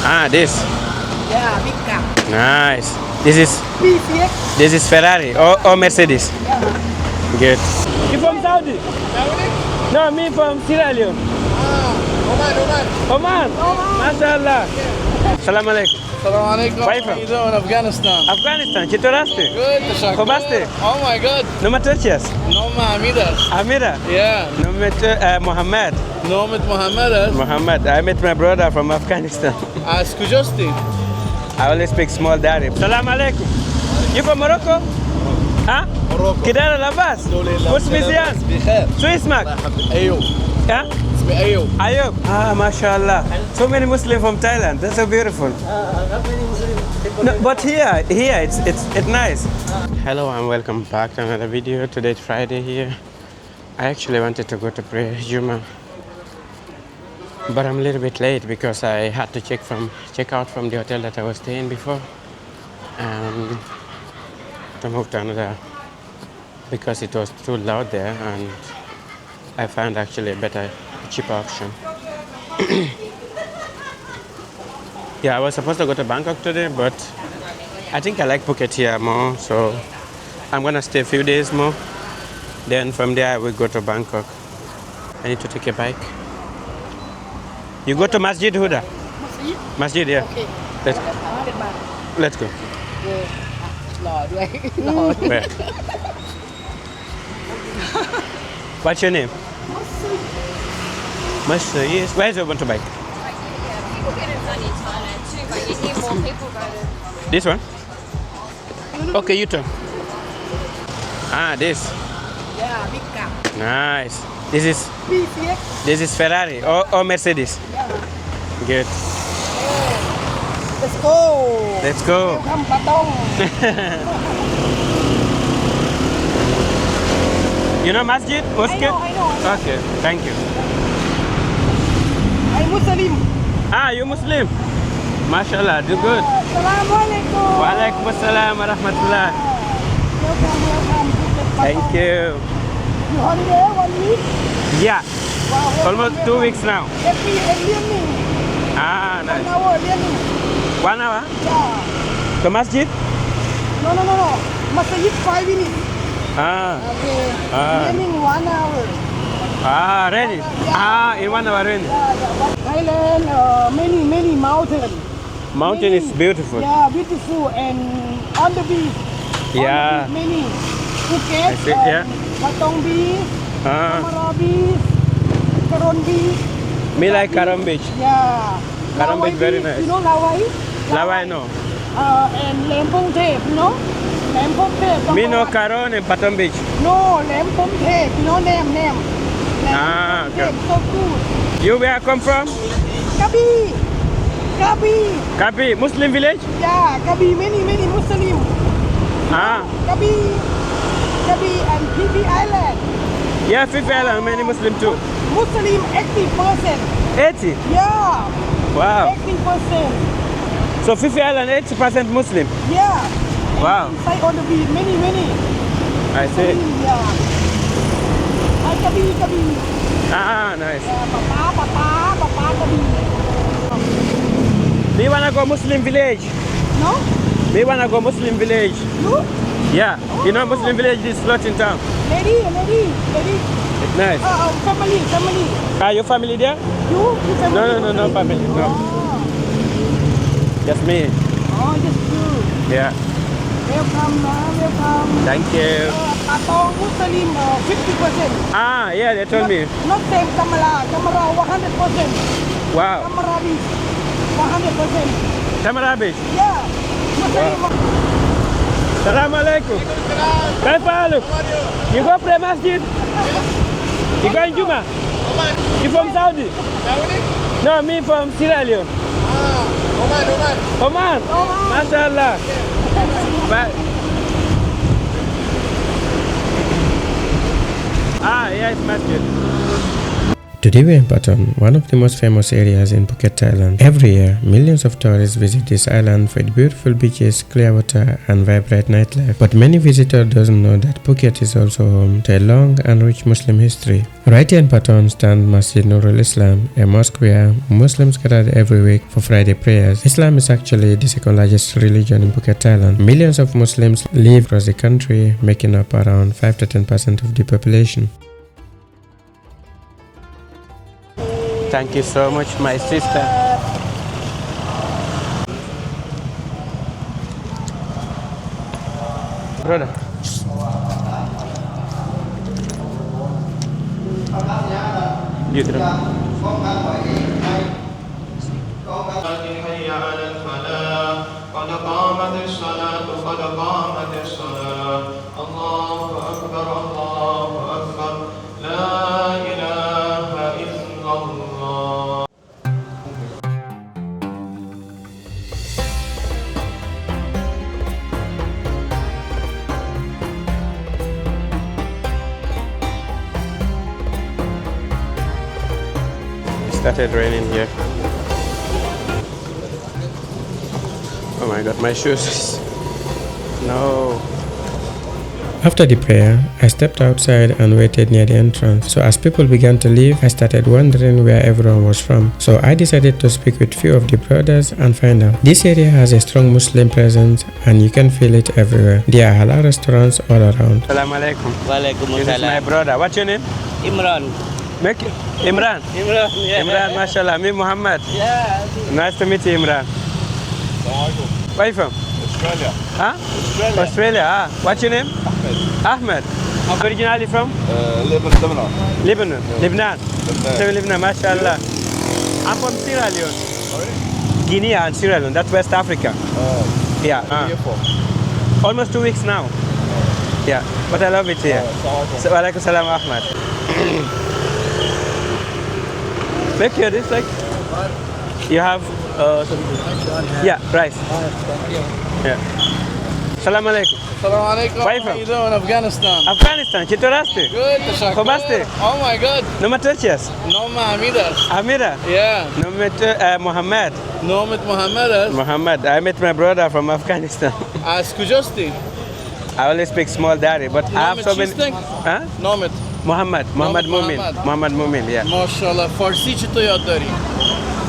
Ah, this. Yeah, big car. Nice. This is PCX. this is Ferrari or Mercedes. Yeah. Good. You from Saudi? No, me from Sierra Leone. Oman. MashaAllah. Salam alaikum. Assalamu alaikum. Where you How from? you doing? Afghanistan. Afghanistan. Chitoraste? Good. Teşekkür. Kobaste? Oh my god. No Matricias? Noma Amidas. Amira? Yeah. No Mohammed. Nomet Mohammed. Muhammad. I met my brother from Afghanistan. Skujosti. I only speak small Darib. Salam alaikum. You from Morocco? ها؟ كده انا لاباس وش مزيان؟ بخير. شو اسمك؟ أيوب. ها؟ اسمي أيوب. Ayub. ما شاء الله. So many Muslims from Thailand. That's so beautiful. No, but here it's nice. Hello and welcome back to another video. Today is Friday here. I actually wanted to go to pray Juma, but I'm a little bit late because I had to check out from the hotel that I was staying before, and to move to another because it was too loud there, and I found actually a better, cheaper option. Yeah, I was supposed to go to Bangkok today, but I think I like Phuket here more, so I'm gonna stay a few days more. Then from there I will go to Bangkok. I need to take a bike. You go to Masjid Huda? Masjid, yeah. Okay. Let's, 100 บาท let's go. หล่อด้วย หล่อด้วย Where? What's your name? Masjid. Yes. Where's your motorbike? People get it done in Thailand too, but you need more people go to. This one? Okay, you turn. Ah, this. Yeah, big car. Nice. This is PCX. this is Ferrari or Mercedes. Yeah. Good. Let's go. Let's go. Welcome Patong. You know Masjid? Mosque? I know. Okay, thank you. I'm Muslim. Ah, you Muslim? MashaAllah, do good. Assalamualaikum. Walaikum assalam wa rahmatullah. Welcome. Thank you. You holiday 1 week? Yeah, Wow. almost 2 weeks now. Every learning. Ah, 1 nice. hour learning. 1 hour? Yeah. To Masjid? No. Masjid 5 minutes. Ah, Okay. Ah. Learning 1 hour. ready? Ah, in 1 hour ready. Thailand, many mountain. Mountain is beautiful. Yeah, beautiful and on the beach. Yeah. Many. Phuket, I see, yeah. Patong beach, Ah, Kamara beach, Karon beach. me like Karam Beach. Yeah. Karam Lawai beach very nice. You know Lawai? Lawai no. And Lempong Thep, you know? Lempong Thep. Me no Karon and Patong Beach. No, Lempong Thep. You know name. Ah, okay. Thep, so good. You where come from? Krabi. Kapi, Muslim village? Yeah, Krabi, many Muslim. Ah, Krabi and PP Island. yeah, Fifth Island, many Muslim too. Muslim 80%. 80? Yeah, Wow. 80%. So Fifth Island, 80% Muslim. Yeah. And Wow. inside on the beach, many. I see. Yeah. Hi, Krabi. Ah, nice. Yeah, Papa, Krabi. Me wanna go Muslim village. No? Me wanna go Muslim village. You? Yeah, you know Muslim village is floating town. Lady. It's nice. Family. Are your family there? You family? No family. No, Oh, just me. just you. Yeah, Welcome. thank you. Patong Muslim 50%. Ah, yeah, they told me. Not same Kamara 100%. Wow. Kamara beach 100%. Tamara Beach. Yeah. Muslim. Salam alaikum. Kaifa haluk? You go pray masjid? You go in Juma? You from Saudi? No, me from Sierra Leone. Oman. MashaAllah. Bye. Ah, yeah, it's masjid. Today we're in Patong, one of the most famous areas in Phuket, Thailand. Every year, millions of tourists visit this island for its beautiful beaches, clear water, and vibrant nightlife. But many visitors don't know that Phuket is also home to a long and rich Muslim history. Right here in Patong stands Masjid Nurul Islam, a mosque where Muslims gather every week for Friday prayers. Islam is actually the second largest religion in Phuket, Thailand. Millions of Muslims live across the country, making up around 5 to 10% of the population. Thank you so much, my sister. Brother. You started raining here. Oh my god, my shoes. No. After the prayer, I stepped outside and waited near the entrance. So as people began to leave, I started wondering where everyone was from. So I decided to speak with few of the brothers and find out. This area has a strong Muslim presence and you can feel it everywhere. There are halal restaurants all around. Assalamu alaikum. This is my brother. What's your name? Imran. Imran? Imran, yeah. Imran, mashallah. Me, Muhammad. Yeah. Nice to meet you, Imran. Where are you from? Australia. Huh? Australia. Ah. What's your name? Ahmed. Originally from? Lebanon. Lebanon. Lebanon. Lebanon, mashallah. I'm from Sierra Leone. Sorry? Guinea and Sierra Leone. That's West Africa. Yeah. Where are you from? Almost 2 weeks now. Yeah. But I love it here. So, walaikum salam, Ahmed. Make here this like. You have yeah, rice. Yeah. Salam alaikum. Assalamu alaikum. Where are you How from? you doing? Afghanistan. Afghanistan. Chitoraste. Good. تشكر. Khobaste. Oh my god. Nome Turkias. Nome Amidas. Amira. Yeah. Nome Mohammed. Nome Mohammed. Mohammed. I met my brother from Afghanistan. Skujosti. I only speak small Dari, but I have so many. Huh? Nome. Muhammad Mumin. Muhammad. Muhammad Mumin. Yeah. MashaAllah. Farsi چطور یاد داری؟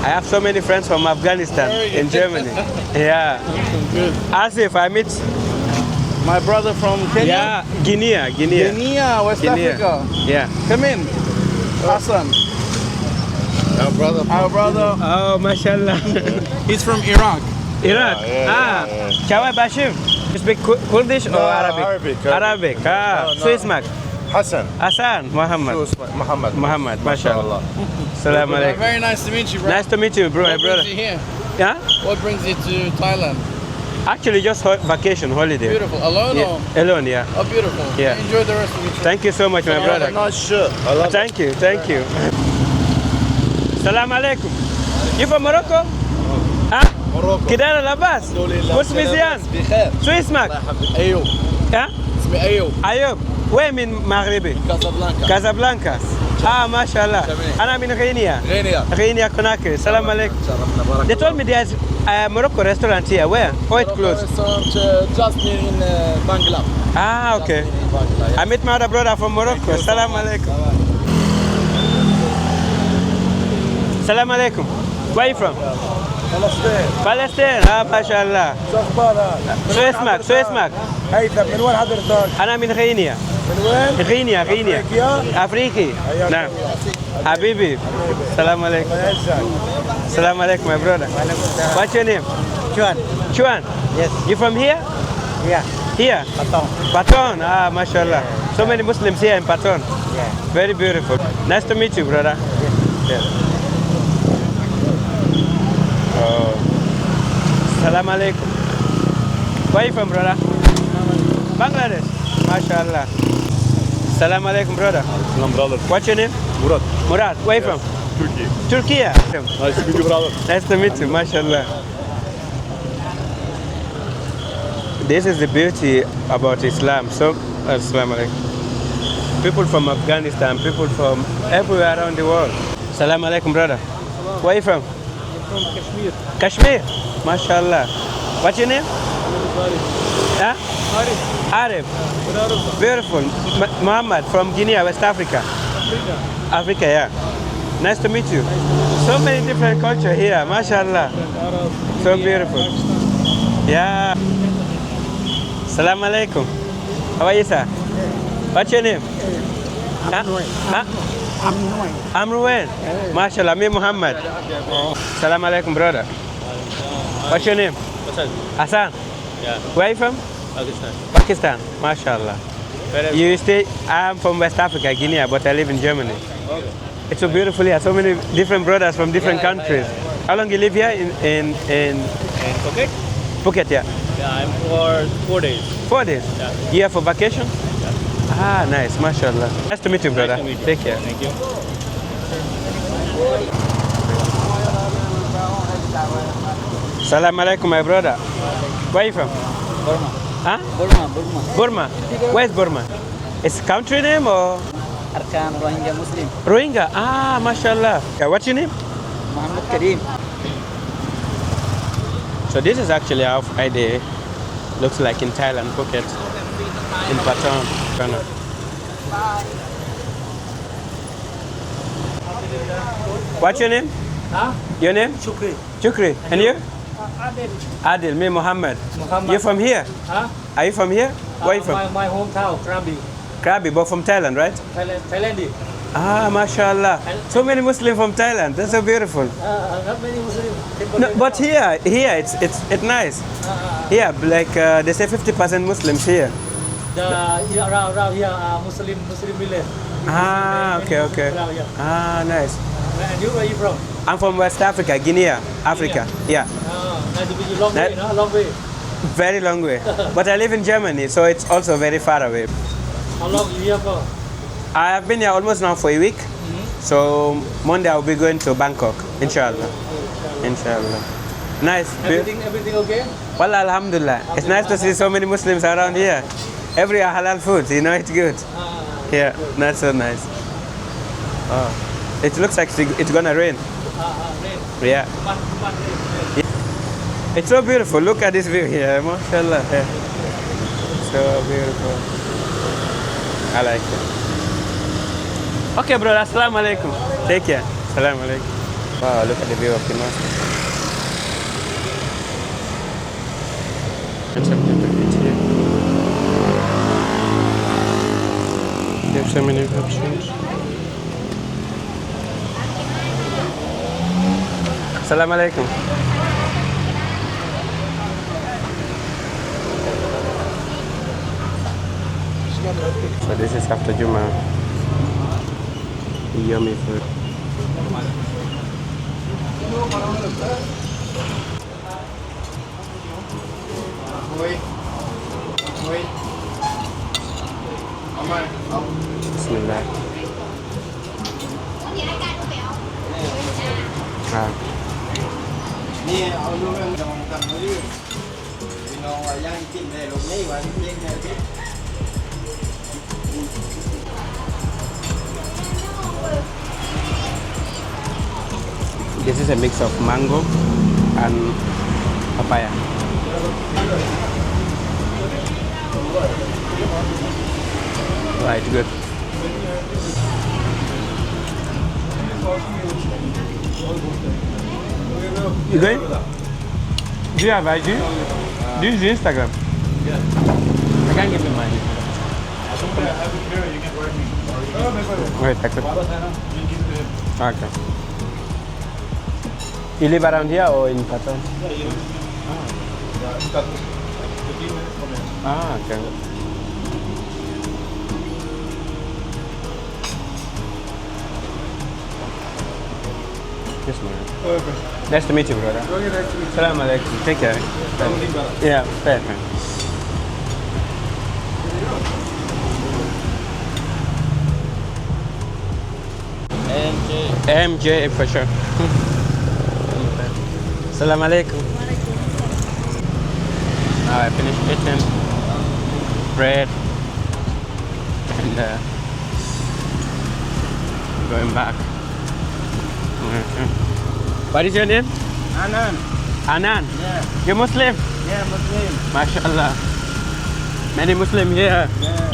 I have so many friends from Afghanistan in Germany. Yeah. Good. Asif, I meet. My brother from Kenya. Yeah, Guinea. Guinea, West Guinea. Africa. Yeah. Come in. Hassan. Our brother. Oh, mashallah. He's from Iraq. Iraq. Chawai Bashir. You speak Kurdish or Arabic? Arabic. Arabic. So ismak. Hassan. Hassan. Muhammad. Muhammad. Mashallah. Salam alaikum. Very nice to meet you, bro. Nice to meet you, bro. What brother. brings you here? Yeah? What brings you to Thailand? Actually, just vacation, holiday. Beautiful. Alone or? Yeah. Alone, yeah. Oh, beautiful. Yeah. Enjoy the rest of your trip. Thank you so much, my brother. Nice shirt. I love Thank you. Salam alaikum. You from Morocco? Huh? Morocco. كده لاباس وش مزيان بخير. شو اسمك؟ أيوب. ها؟ اسمي أيوب. أيوب وين من مغربي؟ كازابلانكا. كازابلانكا ما شاء الله أنا من غينيا غينيا كوناكري السلام عليكم. They told me there's a Morocco restaurant here. Where? Oh, it closed. Restaurant just near in Bangla. Ah, okay. I met my other brother from Morocco. Salam alaikum. Salam alaikum. Where are you from? Palestine. ما شاء الله. شو اسمك؟ هيثم من وين حضرتك؟ أنا من غينيا. من وين؟ غينيا. أفريقي. نعم. حبيبي. السلام عليكم. السلام عليكم, my brother. What's your name? Chuan. Yes. You from here? Yeah. Here? Patong. Mashallah. So many Muslims here in Patong. Yeah. Very beautiful. Nice to meet you, brother. Yeah. Salam alaikum. Where are you from, brother? Bangladesh. Mashallah. Salam alaikum, brother. Salam, brother. What's your name? Murad. Where are you from? Turkey. Nice to meet you, brother. Nice to meet you, mashallah. This is the beauty about Islam. So, Assalamu alaikum. people from Afghanistan, people from everywhere around the world. Salam alaikum, brother. Where are you from? From Kashmir. Kashmir? MashaAllah. What's your name? Huh? Arif. Beautiful. Muhammad from Guinea, West Africa. Africa, yeah. Nice to meet you. So many different cultures here, mashallah. So beautiful. Yeah. Salam alaikum. How are you, sir? What's your name? I'm Ruwen. Mashallah, me Muhammad. Salam alaikum, brother. What's your name? Hassan. Yeah. Where are you from? Pakistan. Pakistan. Mashallah. You stay, I'm from West Africa, Guinea, but I live in Germany. Okay. It's so beautiful here, so many different brothers from different countries. How long you live here in And Phuket? Phuket, yeah? Yeah, I'm for 4 days. 4 days? Yeah. You here for vacation? Ah, nice, mashallah. Nice to meet you, brother. Nice to meet you. Take care. Thank you. Salam alaikum, my brother. Where are you from? Burma. Huh? Burma. Burma. Where's Burma? It's country name or Arkan Rohingya Muslim. Rohingya? Ah, mashallah. Yeah, what's your name? Muhammad Kareem. So this is actually how Friday looks like in Thailand, Phuket, in Patong, Ghana. What's your name? Huh? Your name? Shukri. Chukri. And you? Adel. Adil, me Muhammad. Muhammad. You from here? Huh? Are you from here? Where are you from? My hometown, Krabi. Krabi, but from Thailand, right? Thailand. Ah, mashallah. So many Muslims from Thailand. That's so beautiful. Not many Muslims. No, but here it's nice. Here, like they say 50% Muslims here. Around here, Muslim village. Ah, okay. Around here. Ah, nice. And you, where are you from? I'm from West Africa, Guinea, Africa. Yeah, Nice to meet you. Long way, That- no? Long way. very long way. But I live in Germany, so it's also very far away. How long you here for? I have been here almost now for a week. So Monday I'll be going to Bangkok, inshallah. Inshallah. Nice. Everything okay? Well, alhamdulillah. It's nice to see so many Muslims around here. Every halal food, you know, it's good. Yeah, that's so nice. Oh, it looks like it's gonna rain. Rain. Yeah. It's so beautiful. Look at this view here, mashallah. Yeah. So beautiful. I like it. Okay, brother. Assalamu alaikum. Take care. Assalamu alaikum. Wow, look at the view of the mosque. There's something to eat here. They have so many options. Assalamu alaikum. So this is after Juma. Yummy food. Bismillah. Ah. This is a mix of mango and papaya. Right, good. You going? Do you have IG? Do you use Instagram? Yeah. I can't give you mine. Wait, I could. Okay. You live around here or in Patong? Ah, okay. Yes, man. Nice to meet you, brother. Salam alaikum. Take care. Yeah, fair. MJ for sure. Salam alaikum. Now I finished eating bread and going back. What is your name? Anan. Anan. Yeah. You Muslim? Yeah, Muslim. MashaAllah. Many Muslim here. Yeah.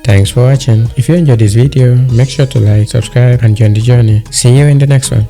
Thanks for watching. If you enjoyed this video, make sure to like, subscribe and join the journey. See you in the next one.